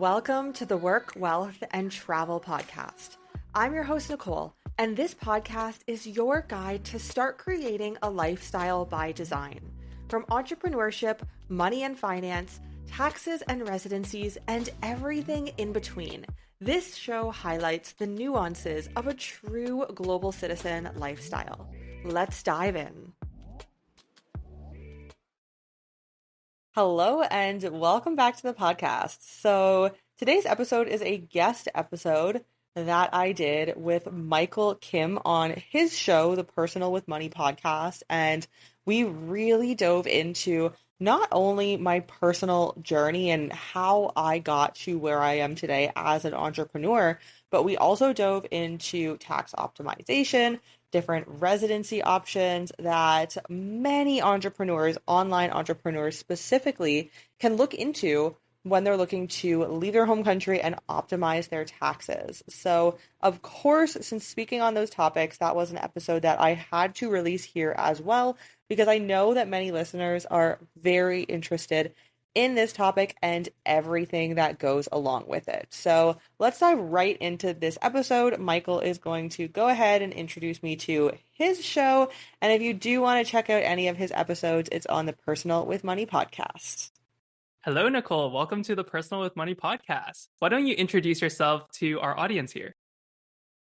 Welcome to the Work, Wealth, and Travel podcast. I'm your host, Nicole, and this podcast is your guide to start creating a lifestyle by design. From entrepreneurship, money and finance, taxes and residencies, and everything in between, this show highlights the nuances of a true global citizen lifestyle. Let's dive in. Hello and welcome back to the podcast. So today's episode is a guest episode that I did with Michael Kim on his show, the Personal with Money podcast. And we really dove into not only my personal journey and how I got to where I am today as an entrepreneur, but we also dove into tax optimization, different residency options that many entrepreneurs, online entrepreneurs specifically, can look into when they're looking to leave their home country and optimize their taxes. So, of course, since speaking on those topics, that was an episode that I had to release here as well, because I know that many listeners are very interested in this topic and everything that goes along with it. So let's dive right into this episode. Michael is going to go ahead and introduce me to his show. And if you do want to check out any of his episodes, it's on the Personal with Money podcast. Hello, Nicole. Welcome to the Personal with Money podcast. Why don't you introduce yourself to our audience here?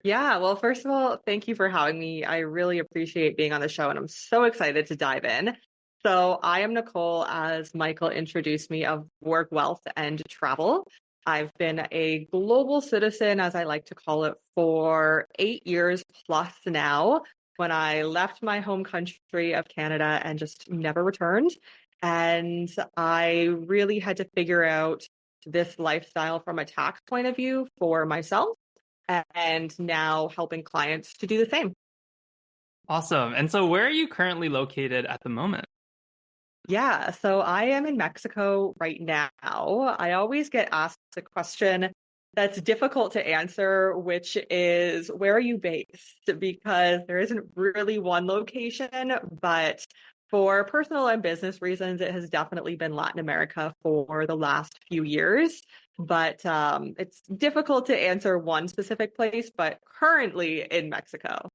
Yeah, well, first of all, thank you for having me. I really appreciate being on the show and I'm so excited to dive in. So I am Nicole, as Michael introduced me, of Work, Wealth, and Travel. I've been a global citizen, as I like to call it, for 8 years plus now, when I left my home country of Canada and just never returned. And I really had to figure out this lifestyle from a tax point of view for myself, and now helping clients to do the same. Awesome. And so where are you currently located at the moment? Yeah, so I am in Mexico right now. I always get asked a question that's difficult to answer, which is, where are you based? Because there isn't really one location, but for personal and business reasons, it has definitely been Latin America for the last few years. But it's difficult to answer one specific place, but currently in Mexico.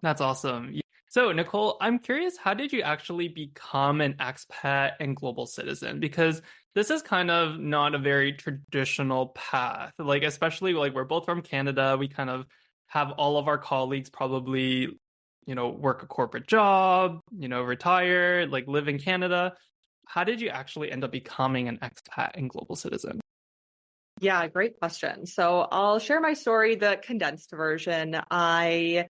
That's awesome. So, Nicole, I'm curious, how did you actually become an expat and global citizen? Because this is kind of not a very traditional path. Like, especially like we're both from Canada, we kind of have all of our colleagues probably, work a corporate job, retire, like live in Canada. How did you actually end up becoming an expat and global citizen? Yeah, great question. So I'll share my story, the condensed version. I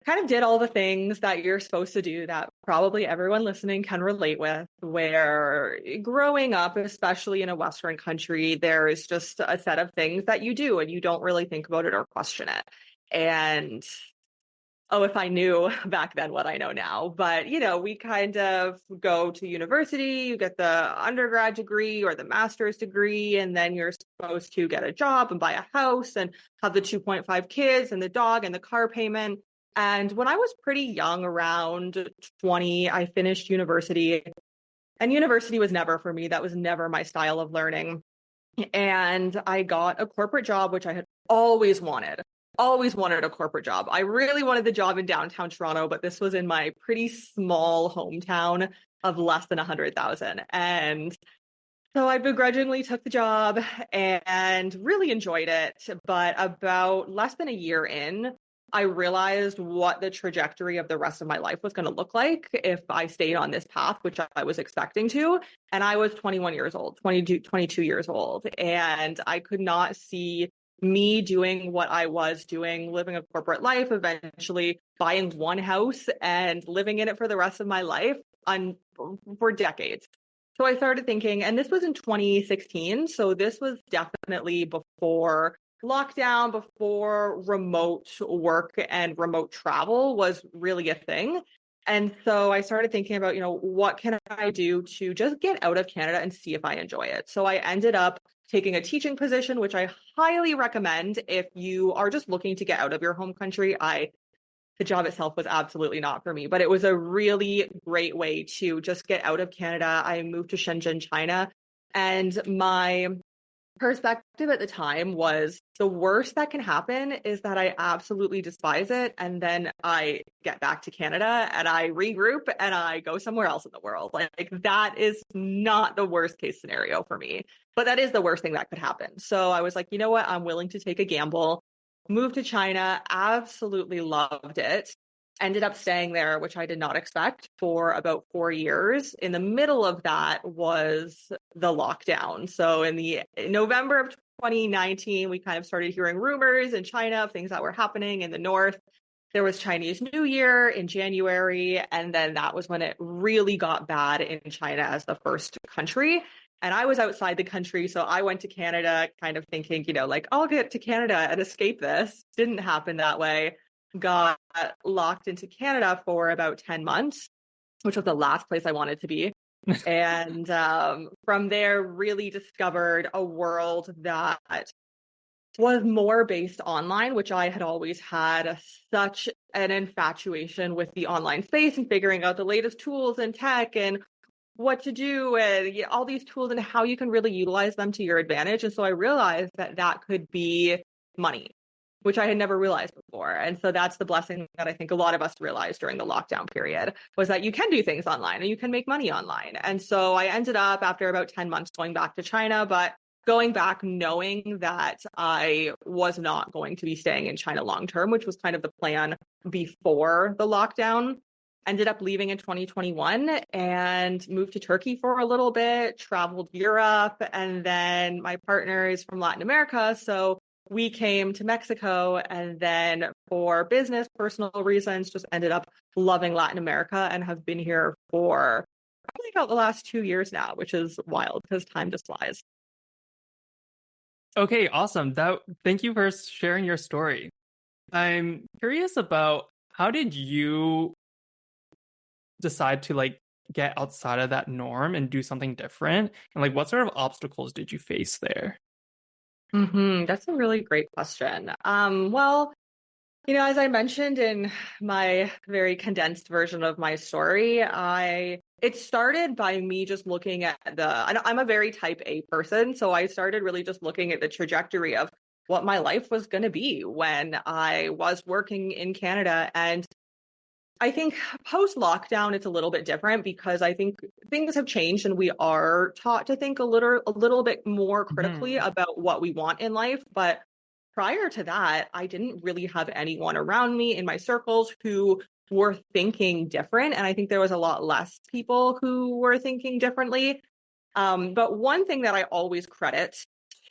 kind of did all the things that you're supposed to do that probably everyone listening can relate with, where growing up, especially in a Western country, there is just a set of things that you do and you don't really think about it or question it. And if I knew back then what I know now. But, we kind of go to university, you get the undergrad degree or the master's degree, and then you're supposed to get a job and buy a house and have the 2.5 kids and the dog and the car payment. And when I was pretty young, around 20, I finished university. And university was never for me. That was never my style of learning. And I got a corporate job, which I had always wanted. Always wanted a corporate job. I really wanted the job in downtown Toronto, but this was in my pretty small hometown of less than 100,000. And so I begrudgingly took the job and really enjoyed it. But about less than a year in, I realized what the trajectory of the rest of my life was going to look like if I stayed on this path, which I was expecting to. And I was 21 years old, 22 years old. And I could not see me doing what I was doing, living a corporate life, eventually buying one house and living in it for the rest of my life for decades. So I started thinking, and this was in 2016. So this was definitely before lockdown, before remote work and remote travel was really a thing. And so I started thinking about, what can I do to just get out of Canada and see if I enjoy it? So I ended up taking a teaching position, which I highly recommend if you are just looking to get out of your home country. The job itself was absolutely not for me, but it was a really great way to just get out of Canada. I moved to Shenzhen, China, and my perspective at the time was the worst that can happen is that I absolutely despise it. And then I get back to Canada and I regroup and I go somewhere else in the world. Like that is not the worst case scenario for me, but that is the worst thing that could happen. So I was like, you know what? I'm willing to take a gamble. Moved to China, absolutely loved it. Ended up staying there, which I did not expect, for about 4 years. In the middle of that was the lockdown. So in November of 2019, we kind of started hearing rumors in China of things that were happening in the north. There was Chinese New Year in January, and then that was when it really got bad in China as the first country. And I was outside the country, so I went to Canada kind of thinking, like, I'll get to Canada and escape this. Didn't happen that way. Got locked into Canada for about 10 months, which was the last place I wanted to be. And from there, really discovered a world that was more based online, which I had always had such an infatuation with the online space and figuring out the latest tools and tech and what to do and all these tools and how you can really utilize them to your advantage. And so I realized that that could be money, which I had never realized before. And so that's the blessing that I think a lot of us realized during the lockdown period, was that you can do things online and you can make money online. And so I ended up, after about 10 months, going back to China, but going back knowing that I was not going to be staying in China long term, which was kind of the plan before the lockdown. Ended up leaving in 2021 and moved to Turkey for a little bit, traveled Europe, and then my partner is from Latin America. So we came to Mexico, and then for business, personal reasons, just ended up loving Latin America and have been here for probably about the last 2 years now, which is wild because time just flies. Okay, awesome. Thank you for sharing your story. I'm curious about, how did you decide to get outside of that norm and do something different? And what sort of obstacles did you face there? That's a really great question. Well, as I mentioned in my very condensed version of my story, it started by me just looking at I'm a very type A person, so I started really just looking at the trajectory of what my life was going to be when I was working in Canada. And I think post lockdown, it's a little bit different because I think things have changed and we are taught to think a little bit more critically Mhm. about what we want in life. But prior to that, I didn't really have anyone around me in my circles who were thinking different. And I think there was a lot less people who were thinking differently. But one thing that I always credit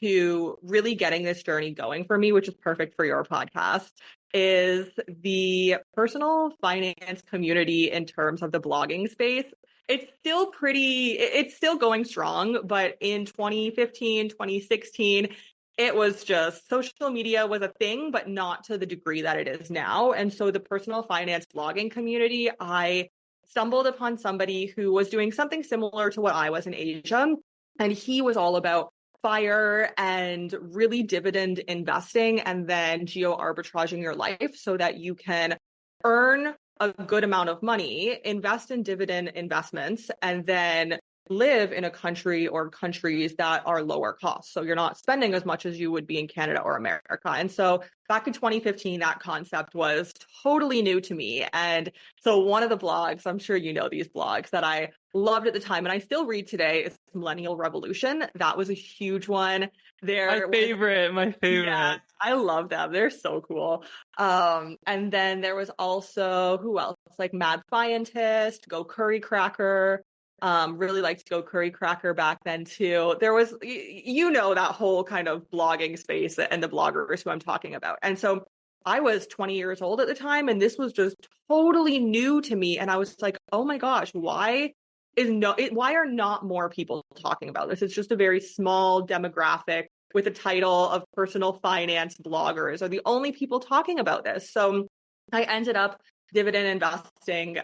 to really getting this journey going for me, which is perfect for your podcast, is the personal finance community in terms of the blogging space. It's still going strong, but in 2015, 2016, it was just social media was a thing, but not to the degree that it is now. And so the personal finance blogging community, I stumbled upon somebody who was doing something similar to what I was in Asia. And he was all about fire and really dividend investing and then geo arbitraging your life so that you can earn a good amount of money, invest in dividend investments, and then live in a country or countries that are lower cost. So you're not spending as much as you would be in Canada or America. And so back in 2015, that concept was totally new to me. And so one of the blogs, I'm sure you know these blogs, that I loved at the time and I still read today is Millennial Revolution. That was a huge one. My favorite, my Yeah, favorite. I love them. They're so cool. And then there was also, who else? Like Mad Scientist, Go Curry Cracker. Really liked Go Curry Cracker back then too. There was, that whole kind of blogging space and the bloggers who I'm talking about. And so I was 20 years old at the time, and this was just totally new to me. And I was like, oh my gosh, why are not more people talking about this? It's just a very small demographic with the title of personal finance bloggers are the only people talking about this. So I ended up dividend investing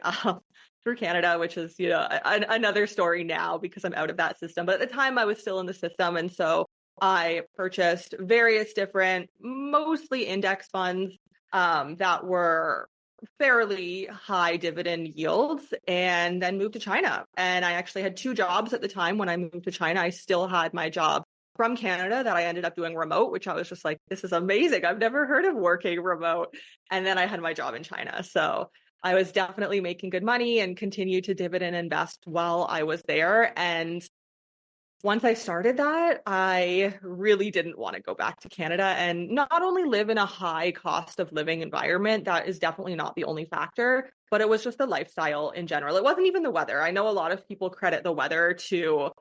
through Canada, which is, another story now because I'm out of that system. But at the time I was still in the system. And so I purchased various different, mostly index funds that were fairly high dividend yields, and then moved to China. And I actually had two jobs at the time when I moved to China. I still had my job from Canada that I ended up doing remote, which I was just like, this is amazing. I've never heard of working remote. And then I had my job in China. So I was definitely making good money and continued to dividend invest while I was there. And once I started that, I really didn't want to go back to Canada and not only live in a high cost of living environment. That is definitely not the only factor, but it was just the lifestyle in general. It wasn't even the weather. I know a lot of people credit the weather to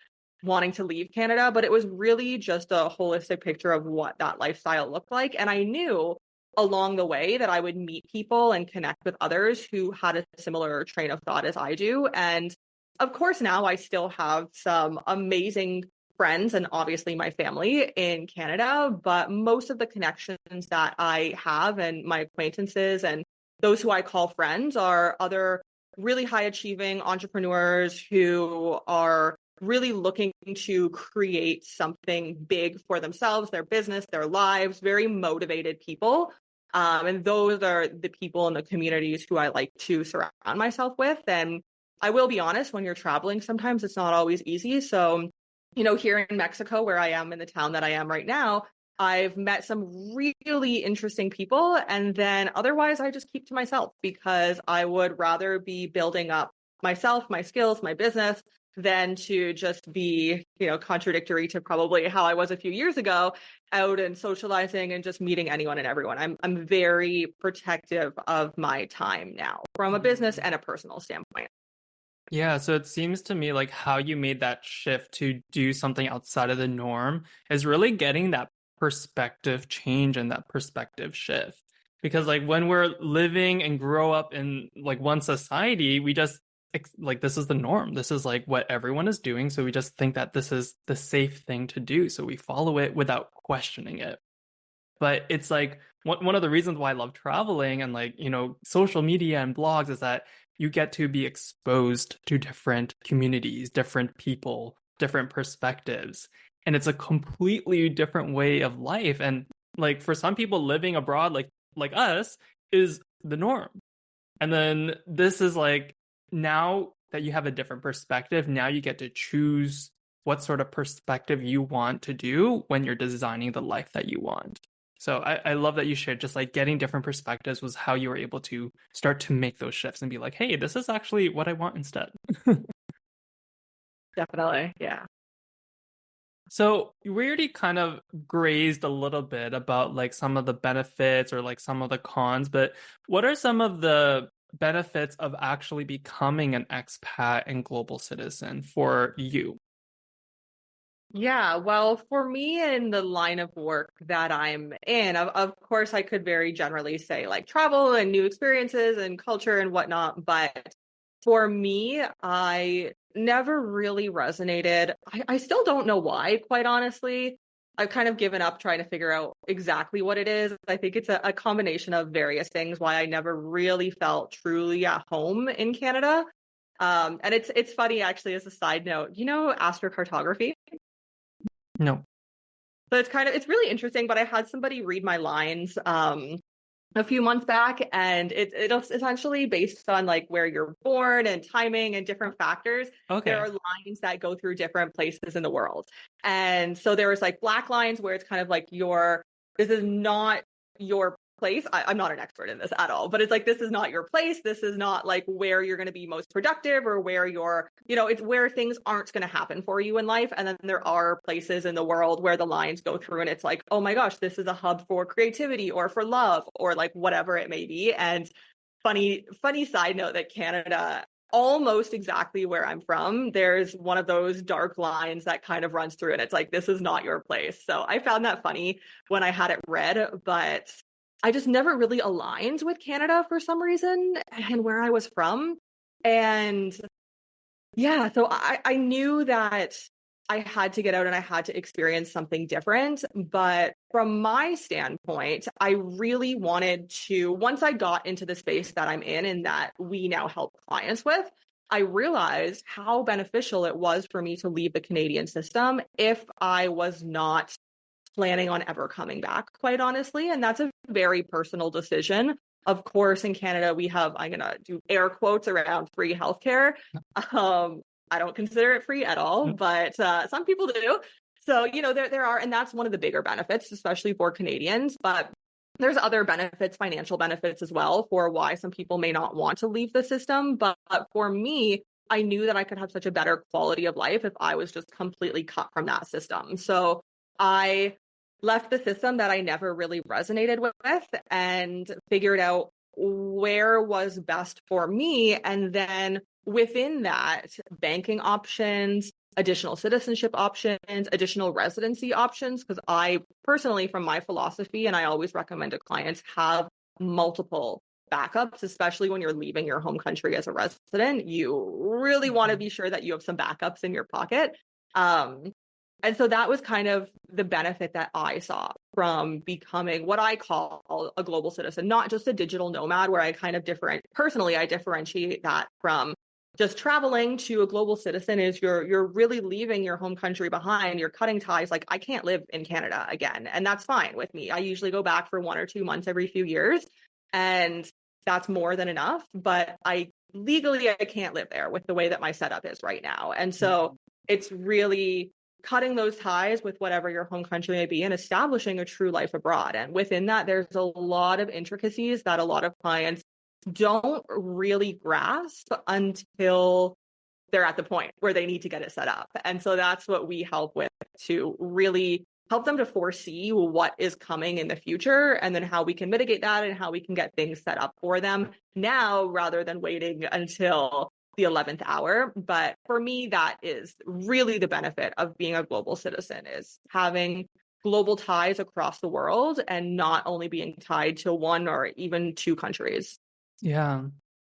wanting to leave Canada, but it was really just a holistic picture of what that lifestyle looked like. And I knew along the way that I would meet people and connect with others who had a similar train of thought as I do. And of course, now I still have some amazing friends and obviously my family in Canada, but most of the connections that I have and my acquaintances and those who I call friends are other really high achieving entrepreneurs who are really looking to create something big for themselves, their business, their lives, very motivated people. And those are the people in the communities who I like to surround myself with. And I will be honest, when you're traveling, sometimes it's not always easy. So, here in Mexico, where I am in the town that I am right now, I've met some really interesting people. And then otherwise, I just keep to myself because I would rather be building up myself, my skills, my business than to just be, contradictory to probably how I was a few years ago out and socializing and just meeting anyone and everyone. I'm very protective of my time now from a business and a personal standpoint. Yeah, so it seems to me like how you made that shift to do something outside of the norm is really getting that perspective change and that perspective shift. Because like when we're living and grow up in like one society, we just like this is the norm. This is like what everyone is doing, so we just think that this is the safe thing to do, so we follow it without questioning it. But it's like one of the reasons why I love traveling and like, social media and blogs is that you get to be exposed to different communities, different people, different perspectives. And it's a completely different way of life. And like for some people living abroad like us is the norm. And then this is like now that you have a different perspective, now you get to choose what sort of perspective you want to do when you're designing the life that you want. So I love that you shared just like getting different perspectives was how you were able to start to make those shifts and be like, hey, this is actually what I want instead. Definitely. Yeah. So we already kind of grazed a little bit about like some of the benefits or like some of the cons, but what are some of the benefits of actually becoming an expat and global citizen for you? Yeah, well, for me in the line of work that I'm in, of course, I could very generally say like travel and new experiences and culture and whatnot. But for me, I never really resonated. I still don't know why, quite honestly. I've kind of given up trying to figure out exactly what it is. I think it's a combination of various things why I never really felt truly at home in Canada. And it's funny actually as a side note, astrocartography. No. So it's really interesting, but I had somebody read my lines a few months back, and it's essentially based on like where you're born and timing and different factors. There Okay. are lines that go through different places in the world. And so there was like black lines where it's kind of like this is not your place. I'm not an expert in this at all, but it's like this is not your place. This is not like where you're going to be most productive or where it's where things aren't going to happen for you in life. And then there are places in the world where the lines go through and it's like, oh my gosh, this is a hub for creativity or for love or like whatever it may be. And funny side note that Canada, almost exactly where I'm from, there's one of those dark lines that kind of runs through and it's like, this is not your place. So I found that funny when I had it read, but I just never really aligned with Canada for some reason and where I was from. And yeah, so I knew that I had to get out and I had to experience something different. But from my standpoint, I really wanted to, once I got into the space that I'm in and that we now help clients with, I realized how beneficial it was for me to leave the Canadian system if I was not planning on ever coming back, quite honestly. And that's a very personal decision. Of course, in Canada, we have, I'm going to do air quotes around free healthcare. I don't consider it free at all, but some people do. So, there are, and that's one of the bigger benefits, especially for Canadians, but there's other benefits, financial benefits as well, for why some people may not want to leave the system. But for me, I knew that I could have such a better quality of life if I was just completely cut from that system. So I left the system that I never really resonated with and figured out where was best for me. And then within that, banking options, additional citizenship options, additional residency options, because I personally, from my philosophy, and I always recommend to clients, have multiple backups, especially when you're leaving your home country as a resident. You really want to be sure that you have some backups in your pocket. And so that was kind of the benefit that I saw from becoming what I call a global citizen, not just a digital nomad, where I kind of personally, I differentiate that from just traveling. To a global citizen is you're really leaving your home country behind. You're cutting ties. Like, I can't live in Canada again, and that's fine with me. I usually go back for 1 or 2 months every few years, and that's more than enough. But legally I can't live there with the way that my setup is right now. And so it's really cutting those ties with whatever your home country may be and establishing a true life abroad. And within that, there's a lot of intricacies that a lot of clients don't really grasp until they're at the point where they need to get it set up. And so that's what we help with, to really help them to foresee what is coming in the future, and then how we can mitigate that and how we can get things set up for them now rather than waiting until the 11th hour. But for me, that is really the benefit of being a global citizen, is having global ties across the world and not only being tied to one or even two countries. Yeah.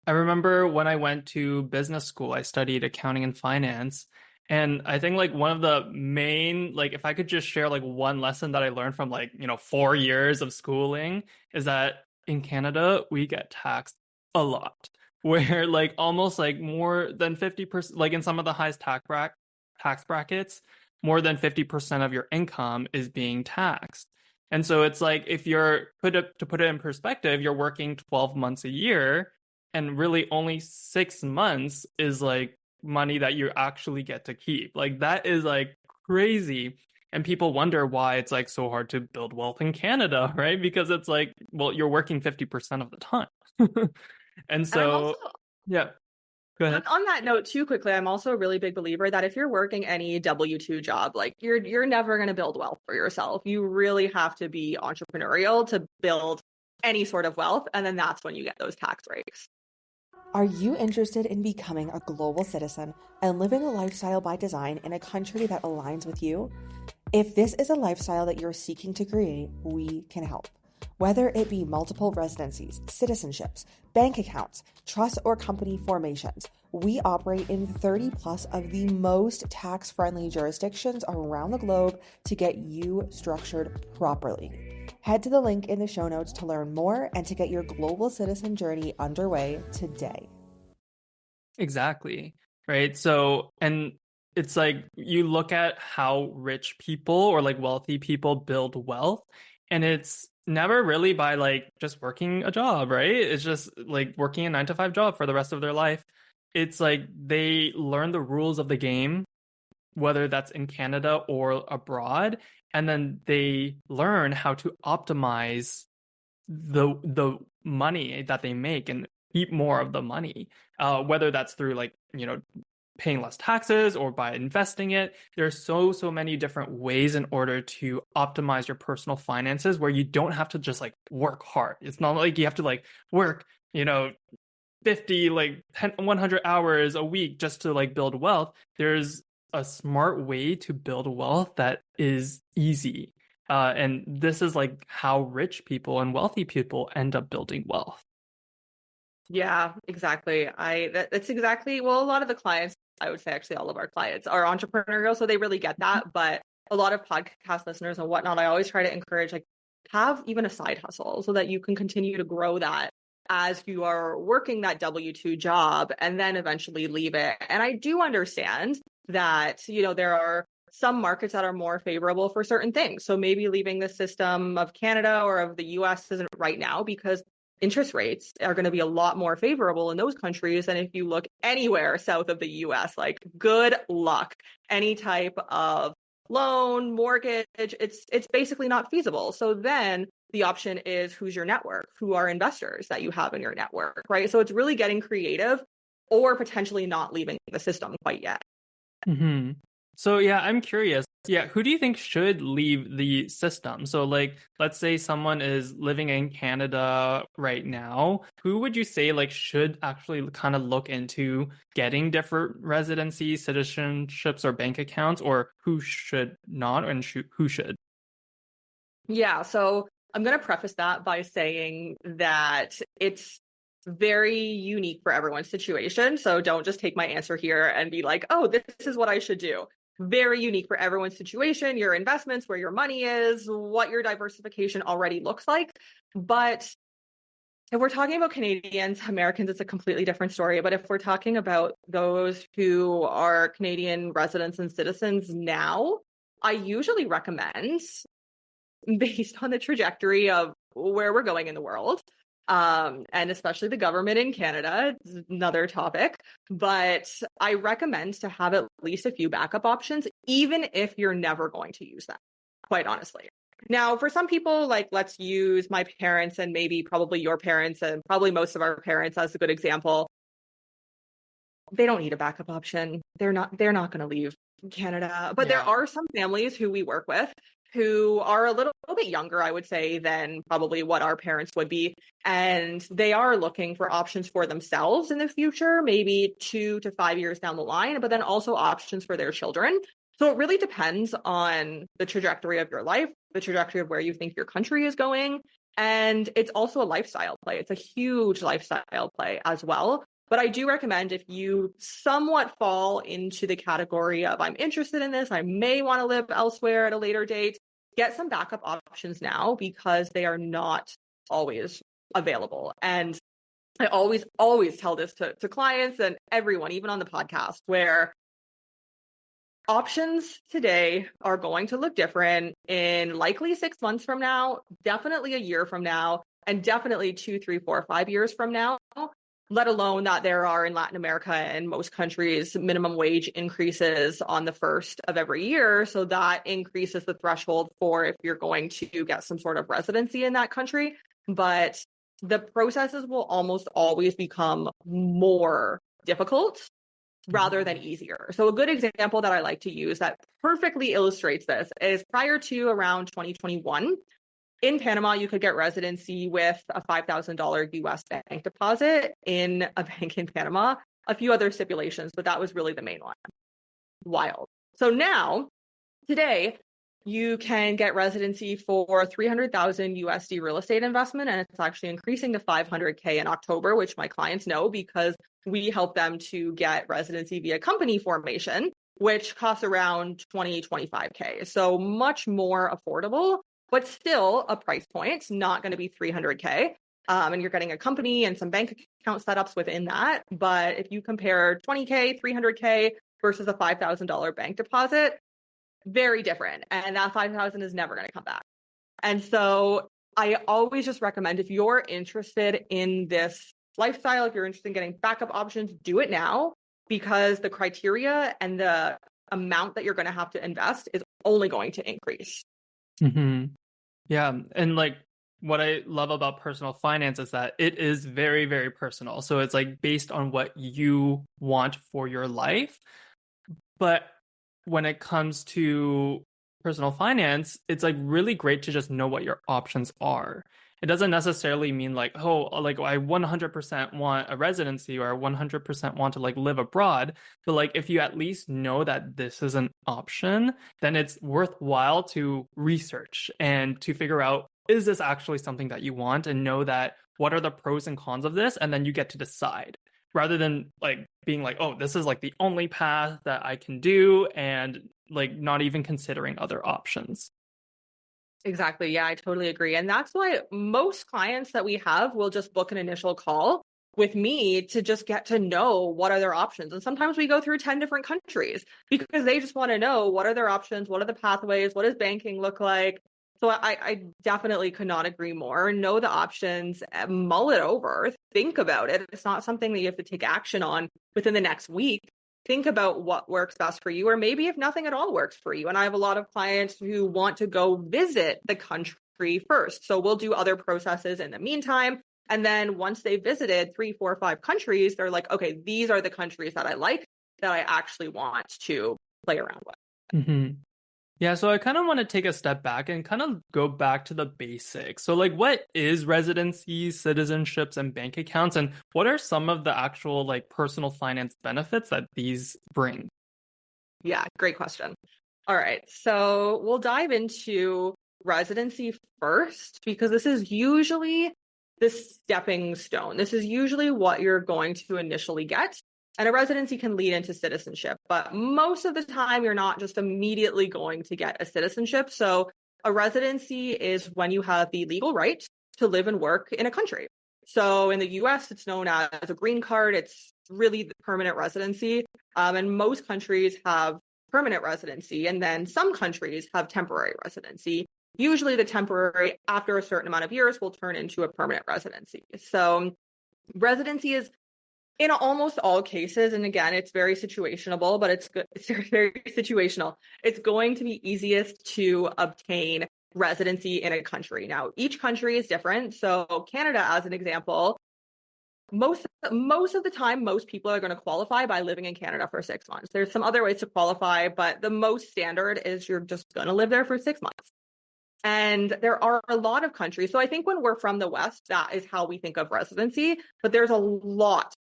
I remember when I went to business school, I studied accounting and finance. And I think like one of the main, like if I could just share like one lesson that I learned from 4 years of schooling, is that in Canada, we get taxed a lot, where like almost like more than 50%, like in some of the highest tax brackets, more than 50% of your income is being taxed. And so it's like, if to put it in perspective, you're working 12 months a year, and really only 6 months is like money that you actually get to keep. Like, that is like crazy. And people wonder why it's like so hard to build wealth in Canada, right? Because it's like, well, you're working 50% of the time. And And I'm also, so, yeah, go ahead. on that note too, quickly, I'm also a really big believer that if you're working any W-2 job, like you're never going to build wealth for yourself. You really have to be entrepreneurial to build any sort of wealth. And then that's when you get those tax breaks. Are you interested in becoming a global citizen and living a lifestyle by design in a country that aligns with you? If this is a lifestyle that you're seeking to create, we can help. Whether it be multiple residencies, citizenships, bank accounts, trust or company formations, we operate in 30 plus of the most tax-friendly jurisdictions around the globe to get you structured properly. Head to the link in the show notes to learn more and to get your global citizen journey underway today. Exactly. Right. So, and it's like you look at how rich people or like wealthy people build wealth, and it's never really by like just working a job, right? It's just like working a 9 to 5 job for the rest of their life. It's like they learn the rules of the game, whether that's in Canada or abroad, and then they learn how to optimize the money that they make and keep more of the money, whether that's through like paying less taxes or by investing it. There's so many different ways in order to optimize your personal finances, where you don't have to just like work hard. It's not like you have to like work 50 like 10, 100 hours a week just to like build wealth. There's a smart way to build wealth that is easy. And this is like how rich people and wealthy people end up building wealth. Yeah, exactly. That's exactly, well, a lot of the clients, I would say actually all of our clients are entrepreneurial, so they really get that. But a lot of podcast listeners and whatnot, I always try to encourage, like, have even a side hustle so that you can continue to grow that as you are working that W-2 job and then eventually leave it. And I do understand that, there are some markets that are more favorable for certain things. So maybe leaving the system of Canada or of the US isn't right now, because interest rates are going to be a lot more favorable in those countries. And if you look anywhere south of the US, like, good luck. Any type of loan, mortgage, it's basically not feasible. So then the option is who's your network, who are investors that you have in your network, right? So it's really getting creative or potentially not leaving the system quite yet. Mm-hmm. So yeah, I'm curious. Yeah, who do you think should leave the system? So like, let's say someone is living in Canada right now. Who would you say like should actually kind of look into getting different residency, citizenships, or bank accounts, or who should not and who should? Yeah, so I'm going to preface that by saying that it's very unique for everyone's situation. So don't just take my answer here and be like, oh, this is what I should do. Very unique for everyone's situation, your investments, where your money is, what your diversification already looks like. But if we're talking about Canadians, Americans, it's a completely different story. But if we're talking about those who are Canadian residents and citizens now, I usually recommend, based on the trajectory of where we're going in the world, and especially the government in Canada, another topic. But I recommend to have at least a few backup options, even if you're never going to use them, quite honestly. Now, for some people, like let's use my parents and maybe probably your parents and probably most of our parents as a good example. They don't need a backup option. They're not going to leave Canada. But there Yeah. are some families who we work with who are a little bit younger, I would say, than probably what our parents would be. And they are looking for options for themselves in the future, maybe 2 to 5 years down the line, but then also options for their children. So it really depends on the trajectory of your life, the trajectory of where you think your country is going. And it's also a lifestyle play. It's a huge lifestyle play as well. But I do recommend, if you somewhat fall into the category of I'm interested in this, I may want to live elsewhere at a later date, get some backup options now because they are not always available. And I always tell this to clients and everyone, even on the podcast, where options today are going to look different in likely 6 months from now, definitely a year from now, and definitely 2, 3, 4, 5 years from now, let alone that there are in Latin America and most countries minimum wage increases on the first of every year. So that increases the threshold for if you're going to get some sort of residency in that country. But the processes will almost always become more difficult rather than easier. So a good example that I like to use that perfectly illustrates this is prior to around 2021, in Panama, you could get residency with a $5,000 US bank deposit in a bank in Panama, a few other stipulations, but that was really the main one. Wild. So now, today, you can get residency for 300,000 USD real estate investment, and it's actually increasing to 500K in October, which my clients know because we help them to get residency via company formation, which costs around 25K. So much more affordable, but still a price point, not going to be 300K. And you're getting a company and some bank account setups within that. But if you compare 20K, 300K versus a $5,000 bank deposit, very different. And that 5,000 is never going to come back. And so I always just recommend, if you're interested in this lifestyle, if you're interested in getting backup options, do it now, because the criteria and the amount that you're going to have to invest is only going to increase. Mm-hmm. Yeah. And like what I love about personal finance is that it is very, very personal. So it's like based on what you want for your life. But when it comes to personal finance, it's like really great to just know what your options are. It doesn't necessarily mean like, oh, like I 100% want a residency or I 100% want to like live abroad. But like if you at least know that this is an option, then it's worthwhile to research and to figure out, is this actually something that you want, and know that what are the pros and cons of this, and then you get to decide, rather than like being like, oh, this is like the only path that I can do, and like not even considering other options. Exactly. Yeah, I totally agree. And that's why most clients that we have will just book an initial call with me to just get to know what are their options. And sometimes we go through 10 different countries because they just want to know what are their options, what are the pathways, what does banking look like. So I definitely could not agree more. Know the options, mull it over, think about it. It's not something that you have to take action on within the next week. think about what works best for you, or maybe if nothing at all works for you. And I have a lot of clients who want to go visit the country first. So we'll do other processes in the meantime. And then once they've visited 3, 4, 5 countries, they're like, okay, these are the countries that I like, that I actually want to play around with. Mm-hmm. Yeah, so I kind of want to take a step back and kind of go back to the basics. So, like, what is residency, citizenships, and bank accounts, and what are some of the actual, like, personal finance benefits that these bring? Yeah, great question. All right, so we'll dive into residency first, because this is usually the stepping stone. This is usually what you're going to initially get. And a residency can lead into citizenship, but most of the time you're not just immediately going to get a citizenship. So a residency is when you have the legal right to live and work in a country. So in the US, it's known as a green card. It's really the permanent residency. And most countries have permanent residency, and then some countries have temporary residency. Usually the temporary, after a certain amount of years, will turn into a permanent residency. So residency is in almost all cases, and again, it's very situational, but it's good. It's very situational. It's going to be easiest to obtain residency in a country. Now, each country is different. So Canada, as an example, most of the time, most people are going to qualify by living in Canada for 6 months. There's some other ways to qualify, but the most standard is you're just going to live there for 6 months. And there are a lot of countries. So I think when we're from the West, that is how we think of residency. But there's a lot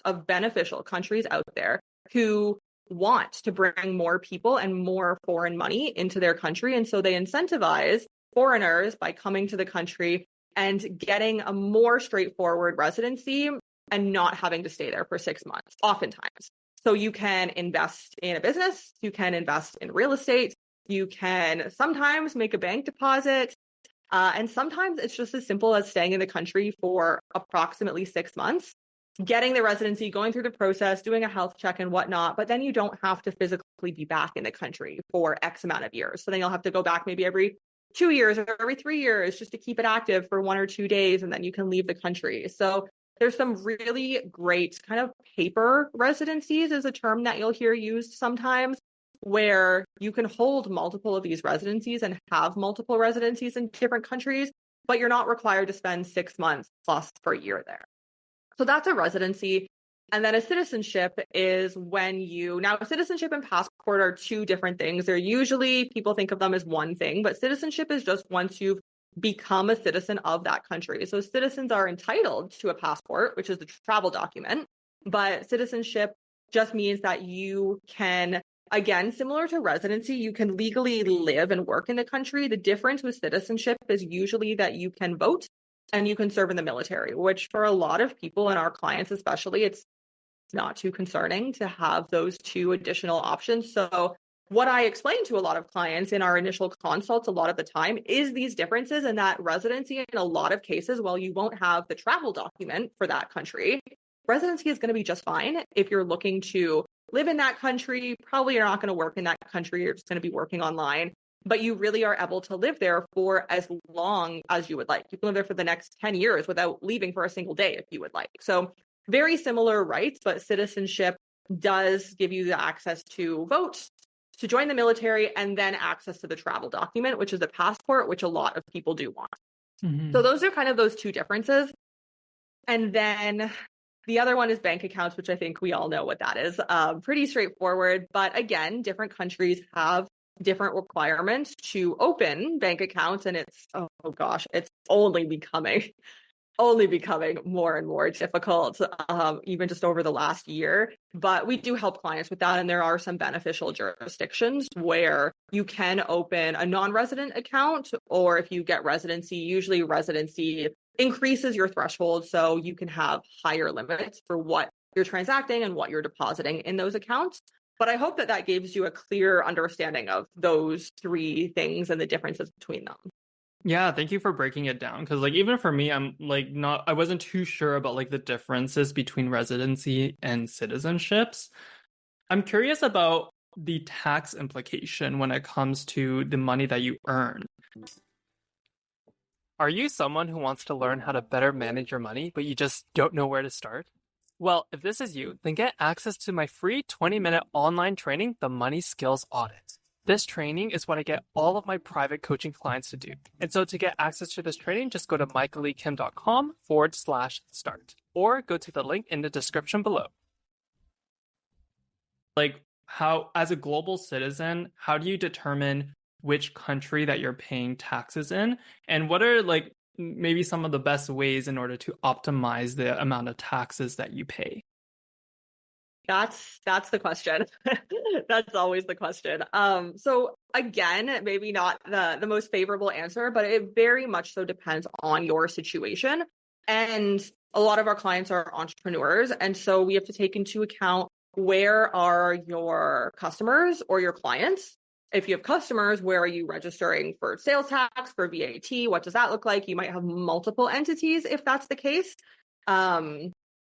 of beneficial countries out there who want to bring more people and more foreign money into their country. And so they incentivize foreigners by coming to the country and getting a more straightforward residency and not having to stay there for 6 months, oftentimes. So you can invest in a business, you can invest in real estate, you can sometimes make a bank deposit, and sometimes it's just as simple as staying in the country for approximately 6 months, getting the residency, going through the process, doing a health check and whatnot, but then you don't have to physically be back in the country for X amount of years. So then you'll have to go back maybe every 2 years or every 3 years just to keep it active for 1 or 2 days, and then you can leave the country. So there's some really great kind of paper residencies, is a term that you'll hear used sometimes, where you can hold multiple of these residencies and have multiple residencies in different countries, but you're not required to spend 6 months plus per year there. So that's a residency. And then a citizenship is when now citizenship and passport are two different things. They're usually, people think of them as one thing, but citizenship is just once you've become a citizen of that country. So citizens are entitled to a passport, which is the travel document, but citizenship just means that you can, again, similar to residency, you can legally live and work in the country. The difference with citizenship is usually that you can vote and you can serve in the military, which for a lot of people and our clients especially, it's not too concerning to have those two additional options. So what I explain to a lot of clients in our initial consults a lot of the time is these differences, and that residency in a lot of cases, while you won't have the travel document for that country, residency is going to be just fine. If you're looking to live in that country, probably you're not going to work in that country. You're just going to be working online, but you really are able to live there for as long as you would like. You can live there for the next 10 years without leaving for a single day if you would like. So very similar rights, but citizenship does give you the access to vote, to join the military, and then access to the travel document, which is a passport, which a lot of people do want. Mm-hmm. So those are kind of those two differences. And then the other one is bank accounts, which I think we all know what that is. Pretty straightforward. But again, different countries have different requirements to open bank accounts. And it's only becoming more and more difficult, even just over the last year. But we do help clients with that. And there are some beneficial jurisdictions where you can open a non-resident account, or if you get residency, usually residency increases your threshold. So you can have higher limits for what you're transacting and what you're depositing in those accounts. But I hope that that gives you a clear understanding of those three things and the differences between them. Yeah, thank you for breaking it down. Because, like, even for me, I wasn't too sure about, like, the differences between residency and citizenships. I'm curious about the tax implication when it comes to the money that you earn. Are you someone who wants to learn how to better manage your money, but you just don't know where to start? Well, if this is you, then get access to my free 20-minute online training, The Money Skills Audit. This training is what I get all of my private coaching clients to do. And so to get access to this training, just go to michaeliekim.com/start or go to the link in the description below. Like, how, as a global citizen, how do you determine which country that you're paying taxes in? And what are like maybe some of the best ways in order to optimize the amount of taxes that you pay? That's the question. That's always the question. So again, maybe not the most favorable answer, but it very much so depends on your situation. And a lot of our clients are entrepreneurs, and so we have to take into account, where are your customers or your clients? If you have customers, where are you registering for sales tax, for VAT? What does that look like? You might have multiple entities if that's the case.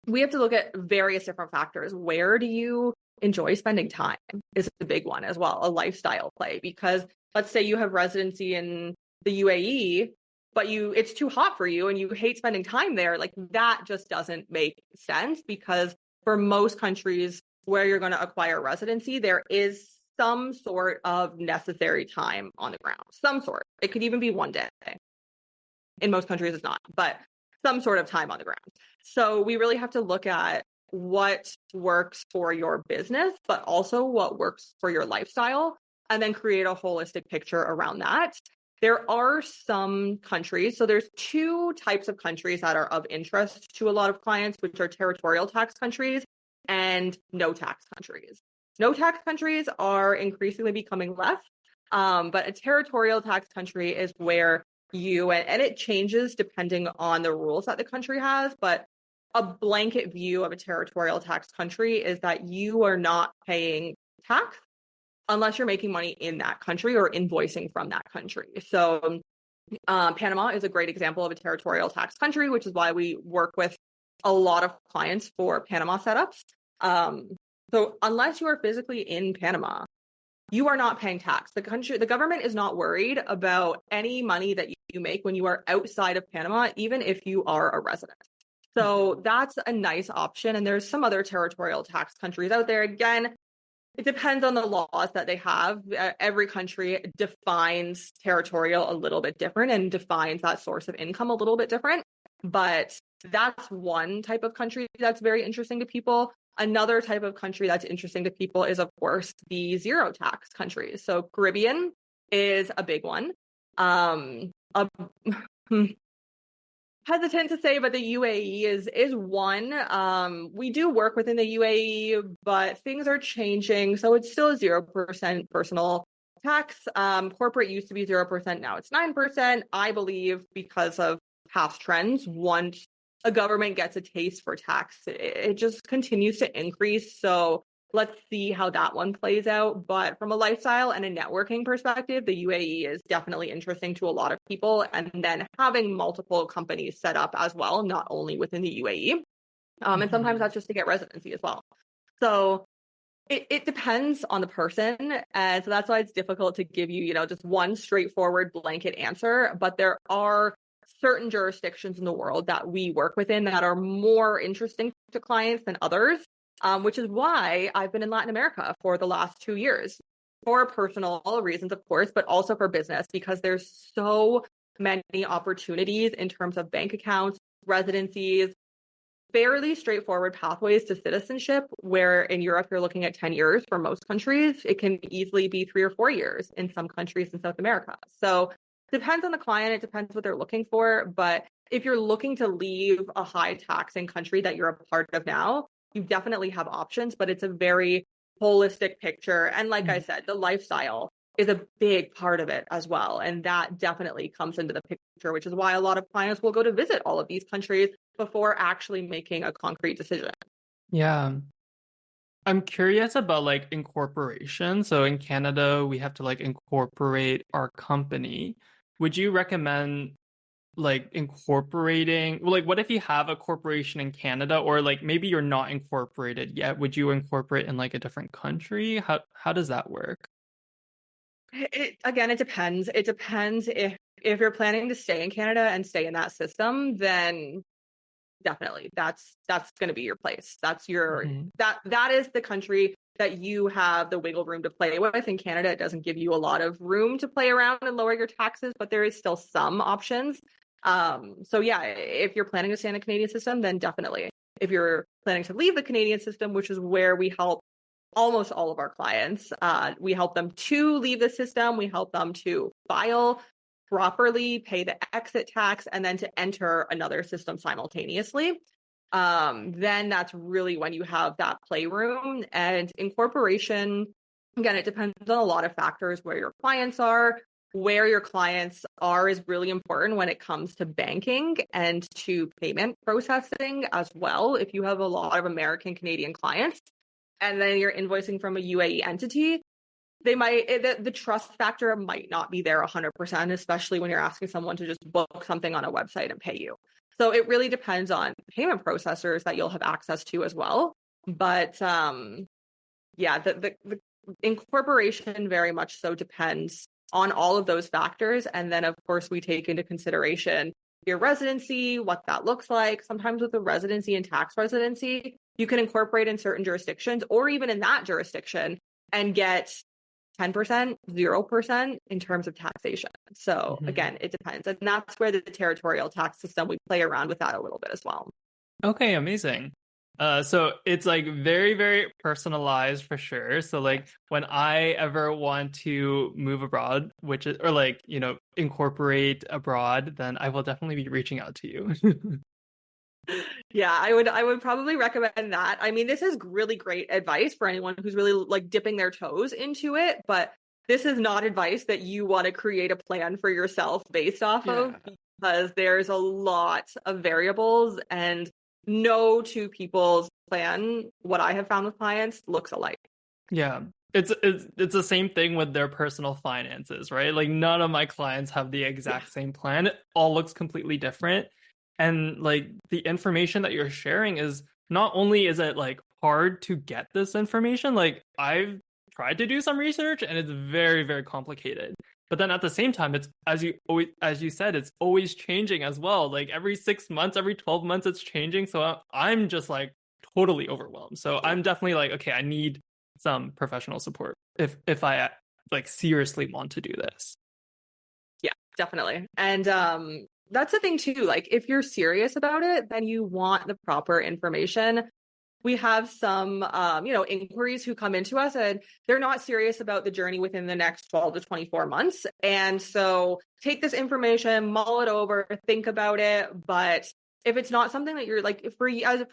We have to look at various different factors. Where do you enjoy spending time is a big one as well, a lifestyle play. Because let's say you have residency in the UAE, but it's too hot for you and you hate spending time there. Like, that just doesn't make sense, because for most countries where you're going to acquire residency, there is some sort of necessary time on the ground. Some sort. It could even be one day. In most countries, it's not, but some sort of time on the ground. So we really have to look at what works for your business, but also what works for your lifestyle, and then create a holistic picture around that. There are some countries, so there's two types of countries that are of interest to a lot of clients, which are territorial tax countries and no tax countries. No tax countries are increasingly becoming less, but a territorial tax country is where and it changes depending on the rules that the country has, but a blanket view of a territorial tax country is that you are not paying tax unless you're making money in that country or invoicing from that country. So Panama is a great example of a territorial tax country, which is why we work with a lot of clients for Panama setups. So unless you are physically in Panama, you are not paying tax. The government is not worried about any money that you make when you are outside of Panama, even if you are a resident. So that's a nice option. And there's some other territorial tax countries out there. Again, it depends on the laws that they have. Every country defines territorial a little bit different and defines that source of income a little bit different. But that's one type of country that's very interesting to people. Another type of country that's interesting to people is, of course, the zero tax countries. So Caribbean is a big one. Hesitant to say, but the UAE is one. We do work within the UAE, but things are changing. So it's still 0% personal tax. Corporate used to be 0%. Now it's 9%. I believe because of past trends, once a government gets a taste for tax, it just continues to increase. So let's see how that one plays out. But from a lifestyle and a networking perspective, the UAE is definitely interesting to a lot of people. And then having multiple companies set up as well, not only within the UAE. And sometimes that's just to get residency as well. So it depends on the person. And so that's why it's difficult to give you, just one straightforward blanket answer. But there are certain jurisdictions in the world that we work within that are more interesting to clients than others, which is why I've been in Latin America for the last 2 years, for personal reasons, of course, but also for business, because there's so many opportunities in terms of bank accounts, residencies, fairly straightforward pathways to citizenship, where in Europe you're looking at 10 years for most countries. It can easily be 3 or 4 years in some countries in South America. So depends on the client. It depends what they're looking for. But if you're looking to leave a high taxing country that you're a part of now, you definitely have options, but it's a very holistic picture. And like I said, the lifestyle is a big part of it as well. And that definitely comes into the picture, which is why a lot of clients will go to visit all of these countries before actually making a concrete decision. Yeah. I'm curious about like incorporation. So in Canada, we have to like incorporate our company. Would you recommend like incorporating, like what if you have a corporation in Canada, or like maybe you're not incorporated yet? Would you incorporate in like a different country? How does that work? Again, it depends. It depends if you're planning to stay in Canada and stay in that system, then definitely. That's going to be your place. That's your Mm-hmm. that is the country that you have the wiggle room to play with. In Canada, it doesn't give you a lot of room to play around and lower your taxes, but there is still some options. So yeah, if you're planning to stay in the Canadian system, then definitely. If you're planning to leave the Canadian system, which is where we help almost all of our clients, we help them to leave the system. We help them to file properly, pay the exit tax, and then to enter another system simultaneously. Then that's really when you have that playroom. And incorporation, again, it depends on a lot of factors. Where your clients are, where your clients are is really important when it comes to banking and to payment processing as well. If you have a lot of American Canadian clients and then you're invoicing from a UAE entity, they might, the trust factor might not be there 100%, especially when you're asking someone to just book something on a website and pay you. So it really depends on payment processors that you'll have access to as well. But yeah, the incorporation very much so depends on all of those factors. And then, of course, we take into consideration your residency, what that looks like. Sometimes with the residency and tax residency, you can incorporate in certain jurisdictions or even in that jurisdiction and get 10%, 0% in terms of taxation. So again, it depends. And that's where the territorial tax system, we play around with that a little bit as well. Okay, amazing. So it's like very, very personalized for sure. So like when I ever want to move abroad, which is, or like, incorporate abroad, then I will definitely be reaching out to you. Yeah, I would probably recommend that. I mean, this is really great advice for anyone who's really like dipping their toes into it, but this is not advice that you want to create a plan for yourself based off of, because there's a lot of variables and no two people's plan, what I have found with clients, looks alike. Yeah. It's the same thing with their personal finances, right? Like none of my clients have the exact same plan. It all looks completely different. And like the information that you're sharing is not only is it like hard to get this information, like I've tried to do some research and it's very, very complicated. But then at the same time, it's as you said, it's always changing as well. Like every 6 months, every 12 months, it's changing. So I'm just like totally overwhelmed. So I'm definitely like, okay, I need some professional support if I like seriously want to do this. Yeah, definitely. And that's the thing too. Like if you're serious about it, then you want the proper information. We have some inquiries who come into us and they're not serious about the journey within the next 12 to 24 months. And so take this information, mull it over, think about it. But if it's not something that you're like, for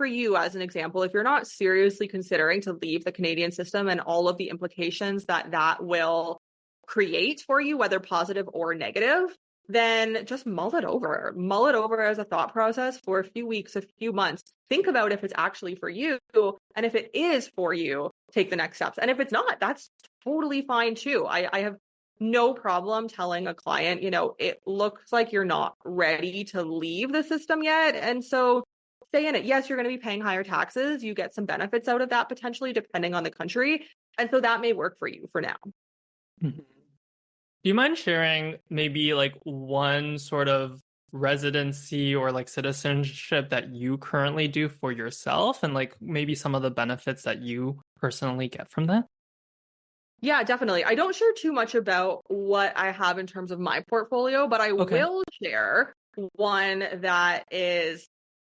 you as an example, if you're not seriously considering to leave the Canadian system and all of the implications that will create for you, whether positive or negative, then just mull it over. Mull it over as a thought process for a few weeks, a few months. Think about if it's actually for you. And if it is for you, take the next steps. And if it's not, that's totally fine too. I have no problem telling a client, it looks like you're not ready to leave the system yet. And so stay in it. Yes, you're going to be paying higher taxes. You get some benefits out of that potentially, depending on the country. And so that may work for you for now. Mm-hmm. Do you mind sharing maybe like one sort of residency or like citizenship that you currently do for yourself and like maybe some of the benefits that you personally get from that? Yeah, definitely. I don't share too much about what I have in terms of my portfolio, but I will share one that is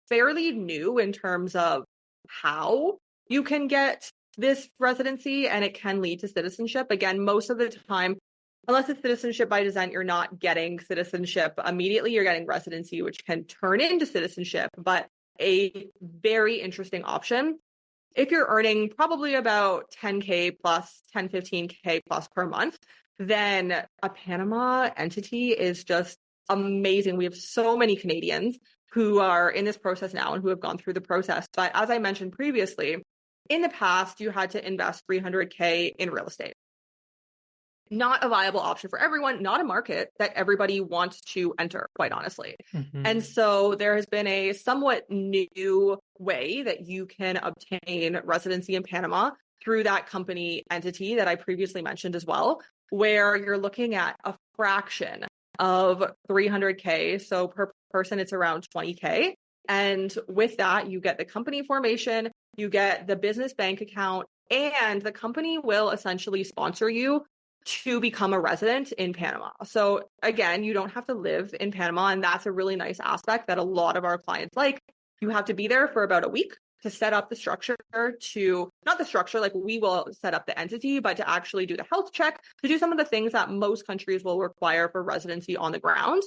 fairly new in terms of how you can get this residency and it can lead to citizenship. Again, most of the time, unless it's citizenship by design, you're not getting citizenship immediately. You're getting residency, which can turn into citizenship, but a very interesting option. If you're earning probably about 10K plus, 10, 15K plus per month, then a Panama entity is just amazing. We have so many Canadians who are in this process now and who have gone through the process. But as I mentioned previously, in the past, you had to invest 300K in real estate. Not a viable option for everyone, not a market that everybody wants to enter, quite honestly. Mm-hmm. And so there has been a somewhat new way that you can obtain residency in Panama through that company entity that I previously mentioned as well, where you're looking at a fraction of 300K. So per person, it's around 20K. And with that, you get the company formation, you get the business bank account, and the company will essentially sponsor you to become a resident in Panama. So again, you don't have to live in Panama. And that's a really nice aspect that a lot of our clients like. You have to be there for about a week to set up the structure not the structure, like we will set up the entity, but to actually do the health check, to do some of the things that most countries will require for residency on the ground.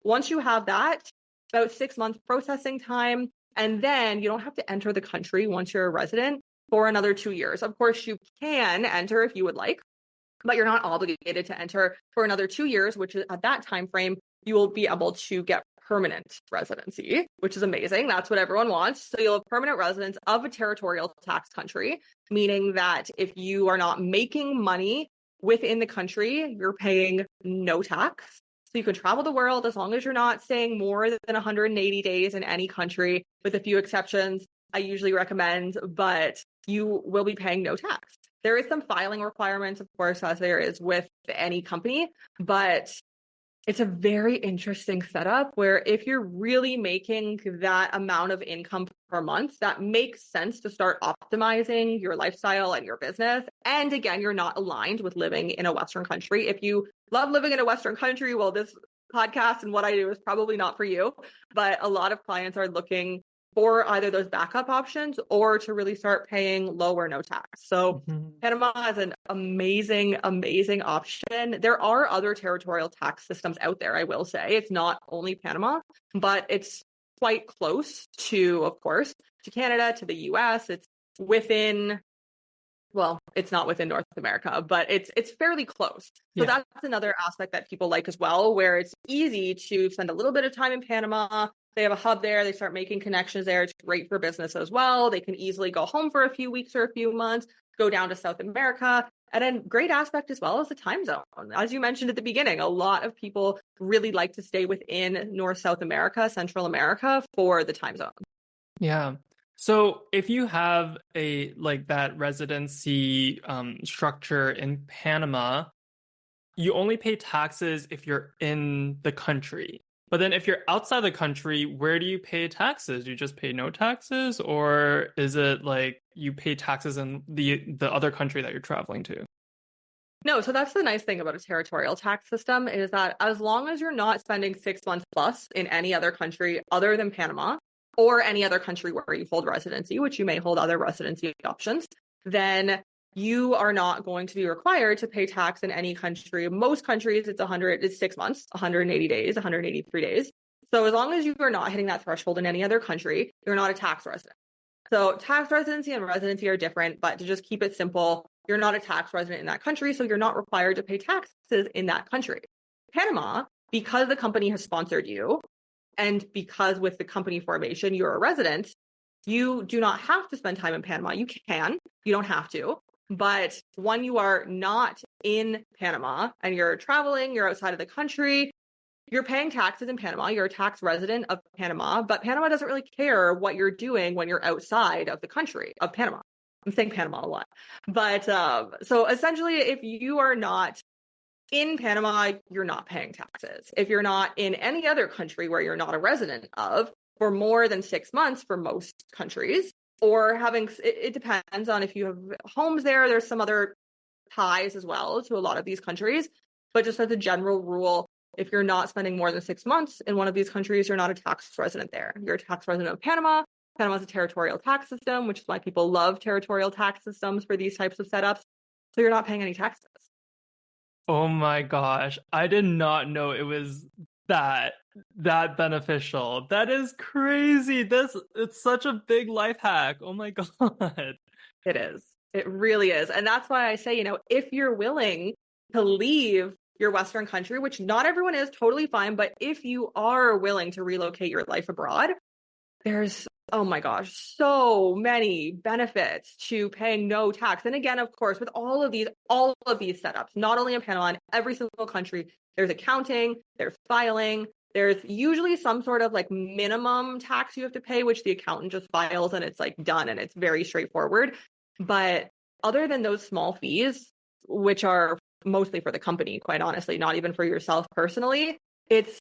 Once you have that, about 6 months processing time, and then you don't have to enter the country once you're a resident for another 2 years. Of course, you can enter if you would like, but you're not obligated to enter for another 2 years, which is at that time frame, you will be able to get permanent residency, which is amazing. That's what everyone wants. So you'll have permanent residence of a territorial tax country, meaning that if you are not making money within the country, you're paying no tax. So you can travel the world as long as you're not staying more than 180 days in any country, with a few exceptions I usually recommend, but you will be paying no tax. There is some filing requirements, of course, as there is with any company, but it's a very interesting setup where if you're really making that amount of income per month, that makes sense to start optimizing your lifestyle and your business. And again, you're not aligned with living in a Western country. If you love living in a Western country, well, this podcast and what I do is probably not for you. But a lot of clients are looking for either those backup options or to really start paying low or no tax. So Panama is an amazing, amazing option. There are other territorial tax systems out there, I will say. It's not only Panama, but it's quite close to, of course, to Canada, to the US. It's within, well, it's not within North America, but it's fairly close. So that's another aspect that people like as well, where it's easy to spend a little bit of time in Panama. They have a hub there. They start making connections there. It's great for business as well. They can easily go home for a few weeks or a few months, go down to South America. And then great aspect as well is the time zone. As you mentioned at the beginning, a lot of people really like to stay within North South America, Central America for the time zone. Yeah. So if you have a like that residency structure in Panama, you only pay taxes if you're in the country. But then if you're outside the country, where do you pay taxes? You just pay no taxes? Or is it like you pay taxes in the other country that you're traveling to? No, so that's the nice thing about a territorial tax system is that as long as you're not spending 6 months plus in any other country other than Panama or any other country where you hold residency, which you may hold other residency options, then you are not going to be required to pay tax in any country. Most countries, it's 6 months, 180 days, 183 days. So as long as you are not hitting that threshold in any other country, you're not a tax resident. So tax residency and residency are different, but to just keep it simple, you're not a tax resident in that country, so you're not required to pay taxes in that country. Panama, because the company has sponsored you, and because with the company formation, you're a resident, you do not have to spend time in Panama. You can, you don't have to. But when you are not in Panama and you're traveling, you're outside of the country, you're paying taxes in Panama, you're a tax resident of Panama, but Panama doesn't really care what you're doing when you're outside of the country of Panama. I'm saying Panama a lot. But so essentially, if you are not in Panama, you're not paying taxes. If you're not in any other country where you're not a resident of for more than 6 months for most countries, or having, it depends on if you have homes there. There's some other ties as well to a lot of these countries. But just as a general rule, if you're not spending more than 6 months in one of these countries, you're not a tax resident there. You're a tax resident of Panama. Panama is a territorial tax system, which is why people love territorial tax systems for these types of setups. So you're not paying any taxes. Oh my gosh. I did not know it was that beneficial. That is crazy. It's such a big life hack. Oh my God. It is. It really is. And that's why I say, if you're willing to leave your Western country, which not everyone is, totally fine. But if you are willing to relocate your life abroad, there's, oh my gosh, so many benefits to paying no tax. And again, of course, with all of these setups, not only in Panama, in every single country, there's accounting, there's filing, there's usually some sort of like minimum tax you have to pay, which the accountant just files and it's like done and it's very straightforward. But other than those small fees, which are mostly for the company, quite honestly, not even for yourself personally, it's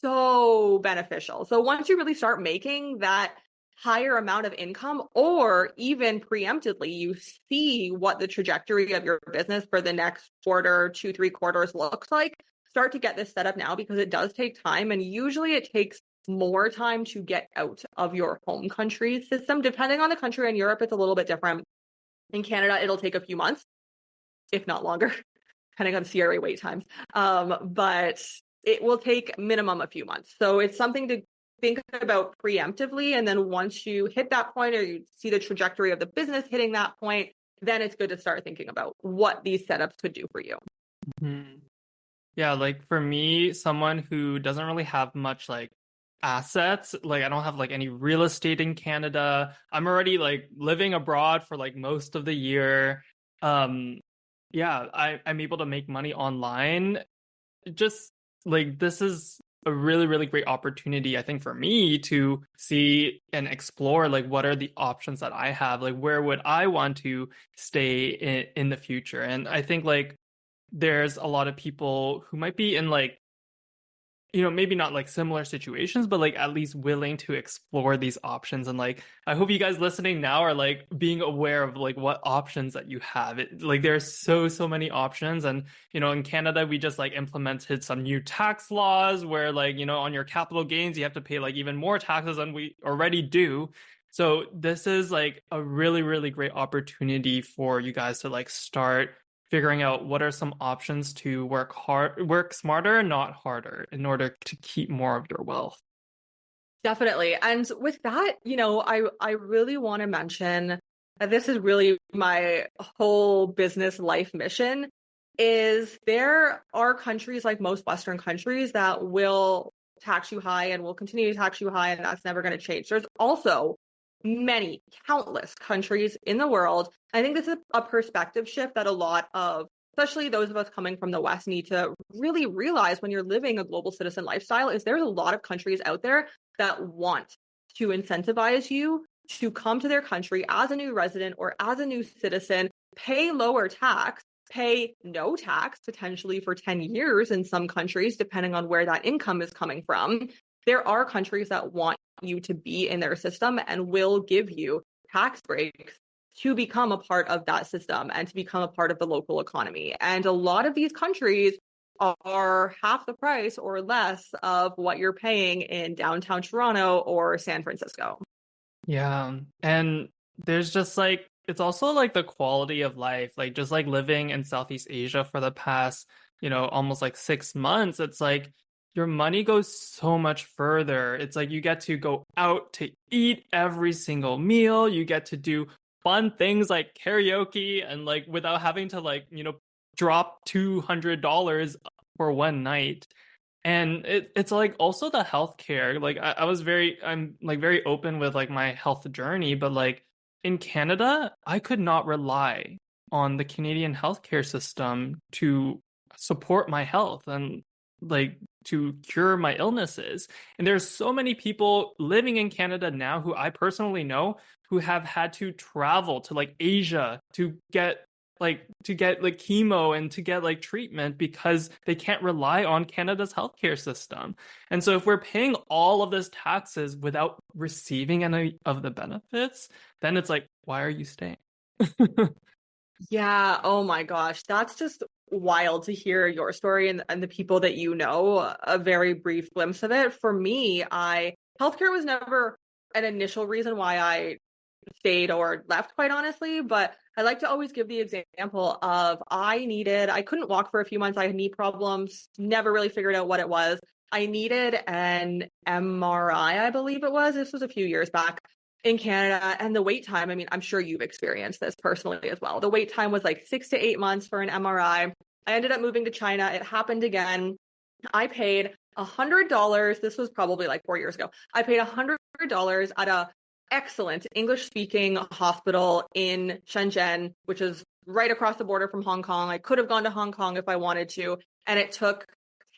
so beneficial. So once you really start making that higher amount of income, or even preemptively, you see what the trajectory of your business for the next quarter, 2-3 quarters looks like, start to get this set up now, because it does take time. And usually it takes more time to get out of your home country system. Depending on the country, in Europe, it's a little bit different. In Canada, it'll take a few months, if not longer, depending on CRA wait times. But it will take minimum a few months. So it's something to think about preemptively. And then once you hit that point, or you see the trajectory of the business hitting that point, then it's good to start thinking about what these setups could do for you. Mhm. Yeah, like for me, someone who doesn't really have much like assets, like I don't have like any real estate in Canada. I'm already like living abroad for like most of the year. Um, yeah, I'm able to make money online. Just like this is a really, really great opportunity, I think, for me to see and explore like what are the options that I have, like where would I want to stay in the future. And I think like there's a lot of people who might be in like, maybe not like similar situations, but like at least willing to explore these options. And like, I hope you guys listening now are like being aware of like what options that you have. Like there's so many options. And, in Canada, we just like implemented some new tax laws where like, on your capital gains, you have to pay like even more taxes than we already do. So this is like a really, really great opportunity for you guys to like start figuring out what are some options to work smarter, not harder, in order to keep more of your wealth. Definitely. And with that, I really want to mention that this is really my whole business life mission. Is there are countries, like most Western countries, that will tax you high and will continue to tax you high, and that's never going to change. There's also many, countless countries in the world. I think this is a perspective shift that a lot of, especially those of us coming from the West, need to really realize when you're living a global citizen lifestyle. Is there's a lot of countries out there that want to incentivize you to come to their country as a new resident or as a new citizen, pay lower tax, pay no tax potentially for 10 years in some countries, depending on where that income is coming from. There are countries that want you to be in their system and will give you tax breaks to become a part of that system and to become a part of the local economy. And a lot of these countries are half the price or less of what you're paying in downtown Toronto or San Francisco. Yeah. And there's just like, it's also like the quality of life, like just like living in Southeast Asia for the past, almost like 6 months. It's like your money goes so much further. It's like you get to go out to eat every single meal. You get to do fun things like karaoke and like without having to like, drop $200 for one night. And it's like also the healthcare. Like I'm like very open with like my health journey, but like in Canada, I could not rely on the Canadian healthcare system to support my health and like to cure my illnesses. And there's so many people living in Canada now who I personally know who have had to travel to like Asia to get like chemo and to get like treatment because they can't rely on Canada's healthcare system. And so if we're paying all of this taxes without receiving any of the benefits, then it's like, why are you staying? Yeah. Oh my gosh. That's just wild to hear your story and the people that you know, a very brief glimpse of it. For me, healthcare was never an initial reason why I stayed or left, quite honestly. But I like to always give the example of I couldn't walk for a few months. I had knee problems, never really figured out what it was. I needed an MRI, I believe it was. This was a few years back in Canada. And the wait time, I mean, I'm sure you've experienced this personally as well. The wait time was like 6 to 8 months for an MRI. I ended up moving to China. It happened again. I paid $100. This was probably like 4 years ago. I paid $100 at a excellent English speaking hospital in Shenzhen, which is right across the border from Hong Kong. I could have gone to Hong Kong if I wanted to. And it took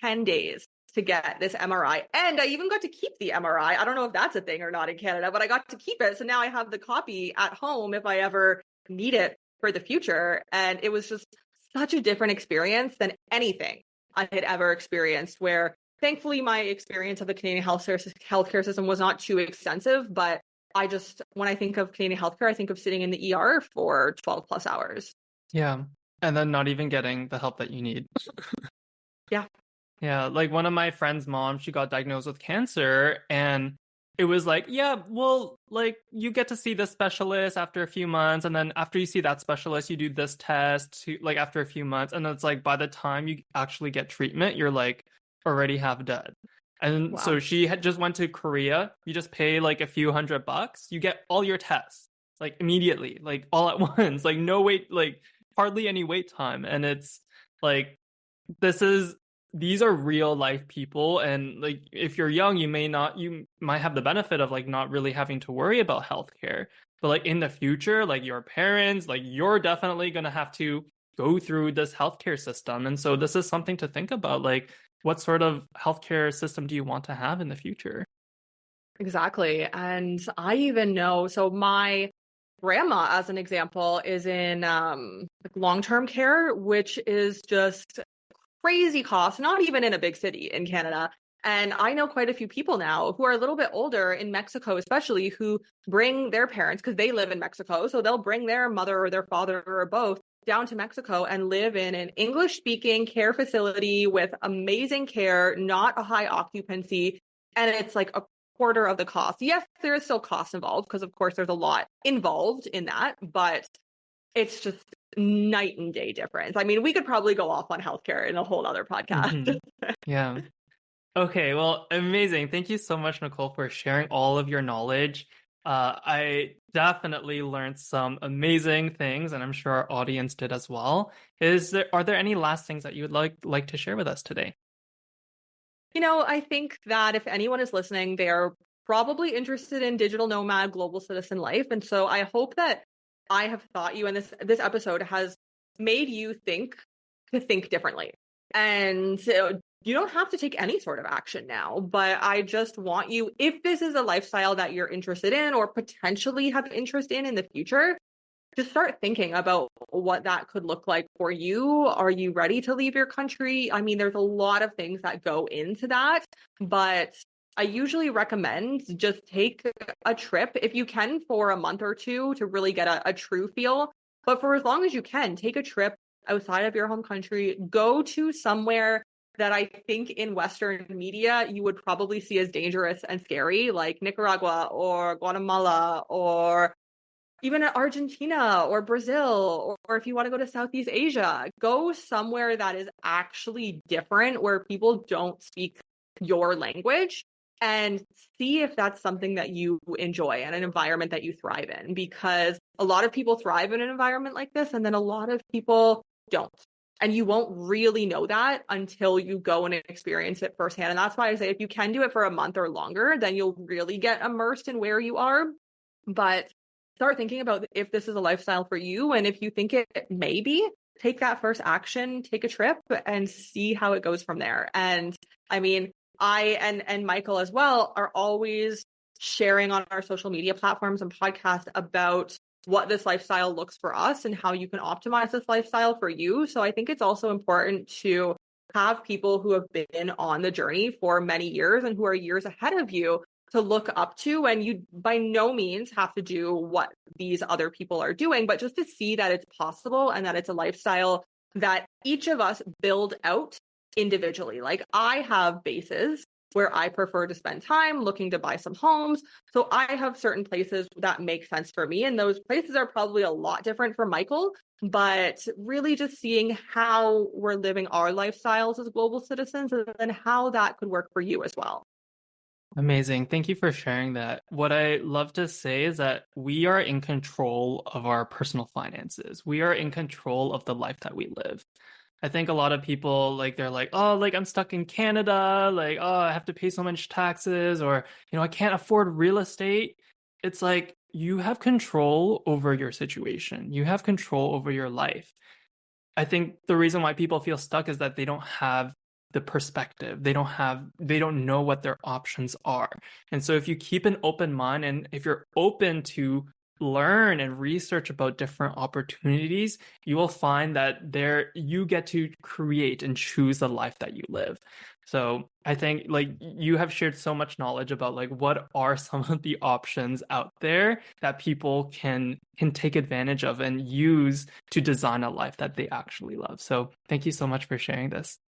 10 days to get this MRI. And I even got to keep the MRI. I don't know if that's a thing or not in Canada, but I got to keep it. So now I have the copy at home if I ever need it for the future. And it was just such a different experience than anything I had ever experienced, where thankfully my experience of the Canadian healthcare system was not too extensive, but when I think of Canadian healthcare, I think of sitting in the ER for 12 plus hours. Yeah. And then not even getting the help that you need. Yeah. Yeah, like one of my friend's mom, she got diagnosed with cancer, and it was like, yeah, well, like you get to see this specialist after a few months, and then after you see that specialist, you do this test like after a few months, and it's like by the time you actually get treatment, you're like already half dead. And so Wow. she had just went to Korea. You just pay like a few $100, you get all your tests like immediately, like all at once, like no wait, like hardly any wait time, and it's like this is these are real life people, and like if you're young you might have the benefit of like not really having to worry about healthcare, but like in the future, like your parents, like you're definitely going to have to go through this healthcare system. And so this is something to think about, like what sort of healthcare system do you want to have in the future? Exactly. And I even know, so my grandma, as an example, is in like long-term care, which is just crazy cost, not even in a big city in Canada. And I know quite a few people now who are a little bit older in Mexico, especially, who bring their parents because they live in Mexico. So they'll bring their mother or their father or both down to Mexico and live in an English speaking care facility with amazing care, not a high occupancy. And it's like a quarter of the cost. Yes, there is still cost involved because, of course, there's a lot involved in that, but it's just night and day difference. I mean, we could probably go off on healthcare in a whole other podcast. Mhm. Yeah. Okay, well, amazing. Thank you so much, Nicole, for sharing all of your knowledge. I definitely learned some amazing things, and I'm sure our audience did as well. Are there any last things that you would like to share with us today? I think that if anyone is listening, they're probably interested in digital nomad, global citizen life. And so I hope that I have taught you, and this episode has made you think to think differently. And so you don't have to take any sort of action now, but I just want you, if this is a lifestyle that you're interested in or potentially have interest in the future, just start thinking about what that could look like for you. Are you ready to leave your country? I mean, there's a lot of things that go into that, but I usually recommend just take a trip if you can for a month or two to really get a true feel. But for as long as you can, take a trip outside of your home country, go to somewhere that I think in Western media you would probably see as dangerous and scary, like Nicaragua or Guatemala or even Argentina or Brazil, or if you want to go to Southeast Asia, go somewhere that is actually different, where people don't speak your language, and see if that's something that you enjoy and an environment that you thrive in. Because a lot of people thrive in an environment like this, and then a lot of people don't. And you won't really know that until you go and experience it firsthand. And that's why I say if you can do it for a month or longer, then you'll really get immersed in where you are. But start thinking about if this is a lifestyle for you. And if you think it may be, take that first action, take a trip and see how it goes from there. And I mean, I and Michael as well are always sharing on our social media platforms and podcasts about what this lifestyle looks for us and how you can optimize this lifestyle for you. So I think it's also important to have people who have been on the journey for many years and who are years ahead of you to look up to. And you by no means have to do what these other people are doing, but just to see that it's possible and that it's a lifestyle that each of us build out individually. Like I have bases where I prefer to spend time looking to buy some homes. So I have certain places that make sense for me. And those places are probably a lot different from Michael, but really just seeing how we're living our lifestyles as global citizens and then how that could work for you as well. Amazing. Thank you for sharing that. What I love to say is that we are in control of our personal finances. We are in control of the life that we live. I think a lot of people like they're like, oh, like I'm stuck in Canada, like, oh, I have to pay so much taxes, or, I can't afford real estate. It's like you have control over your situation. You have control over your life. I think the reason why people feel stuck is that they don't have the perspective. They don't know what their options are. And so if you keep an open mind and if you're open to learn and research about different opportunities, you will find that you get to create and choose the life that you live. So I think like you have shared so much knowledge about like what are some of the options out there that people can take advantage of and use to design a life that they actually love. So thank you so much for sharing this.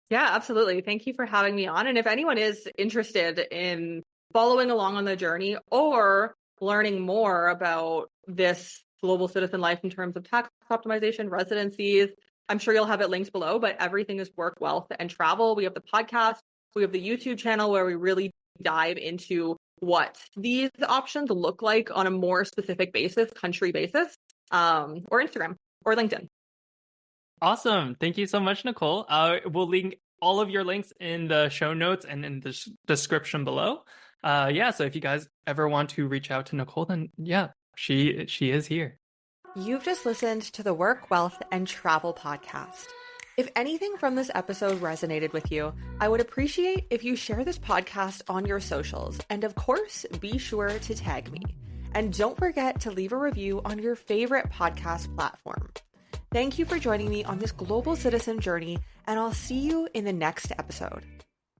Yeah, absolutely. Thank you for having me on. And if anyone is interested in following along on the journey or learning more about this global citizen life in terms of tax optimization, residencies, I'm sure you'll have it linked below, but everything is work, wealth, and travel. We have the podcast, we have the YouTube channel where we really dive into what these options look like on a more specific basis, country basis, or Instagram or LinkedIn. Awesome. Thank you so much, Nicole. We'll link all of your links in the show notes and in the description below. So if you guys ever want to reach out to Nicole, then yeah, she is here. You've just listened to the Work, Wealth, and Travel podcast. If anything from this episode resonated with you, I would appreciate if you share this podcast on your socials. And of course, be sure to tag me. And don't forget to leave a review on your favorite podcast platform. Thank you for joining me on this global citizen journey, and I'll see you in the next episode.